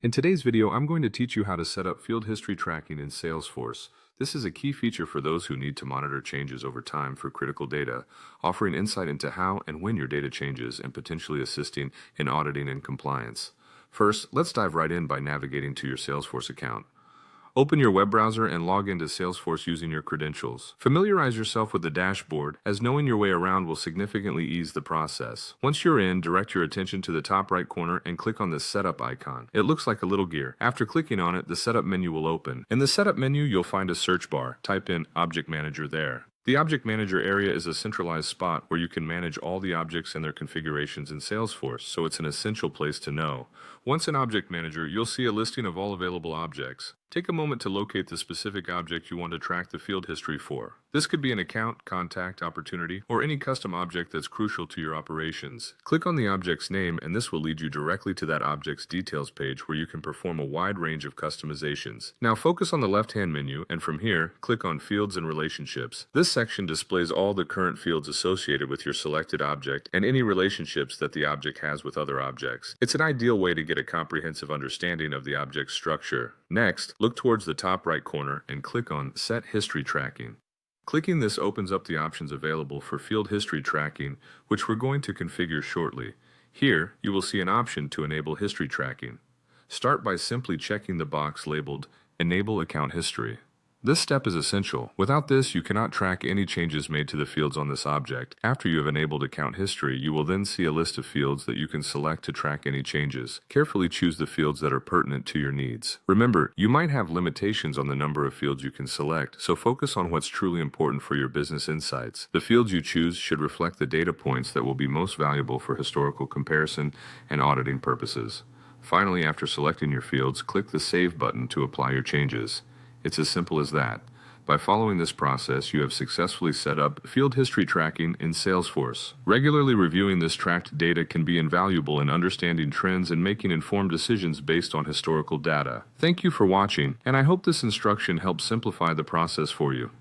In today's video, I'm going to teach you how to set up field history tracking in Salesforce. This is a key feature for those who need to monitor changes over time for critical data, offering insight into how and when your data changes and potentially assisting in auditing and compliance. First, let's dive right in by navigating to your Salesforce account. Open your web browser and log into Salesforce using your credentials. Familiarize yourself with the dashboard, as knowing your way around will significantly ease the process. Once you're in, direct your attention to the top right corner and click on the Setup icon. It looks like a little gear. After clicking on it, the Setup menu will open. In the Setup menu, you'll find a search bar. Type in Object Manager there. The Object Manager area is a centralized spot where you can manage all the objects and their configurations in Salesforce, so it's an essential place to know. Once in Object Manager, you'll see a listing of all available objects. Take a moment to locate the specific object you want to track the field history for. This could be an account, contact, opportunity, or any custom object that's crucial to your operations. Click on the object's name and this will lead you directly to that object's details page where you can perform a wide range of customizations. Now focus on the left-hand menu and from here, click on Fields and Relationships. This section displays all the current fields associated with your selected object and any relationships that the object has with other objects. It's an ideal way to get a comprehensive understanding of the object's structure. Next, look towards the top right corner and click on Set History Tracking. Clicking this opens up the options available for field history tracking, which we're going to configure shortly. Here, you will see an option to enable history tracking. Start by simply checking the box labeled Enable Account History. This step is essential. Without this, you cannot track any changes made to the fields on this object. After you have enabled account history, you will then see a list of fields that you can select to track any changes. Carefully choose the fields that are pertinent to your needs. Remember, you might have limitations on the number of fields you can select, so focus on what's truly important for your business insights. The fields you choose should reflect the data points that will be most valuable for historical comparison and auditing purposes. Finally, after selecting your fields, click the Save button to apply your changes. It's as simple as that. By following this process, you have successfully set up field history tracking in Salesforce. Regularly reviewing this tracked data can be invaluable in understanding trends and making informed decisions based on historical data. Thank you for watching, and I hope this instruction helps simplify the process for you.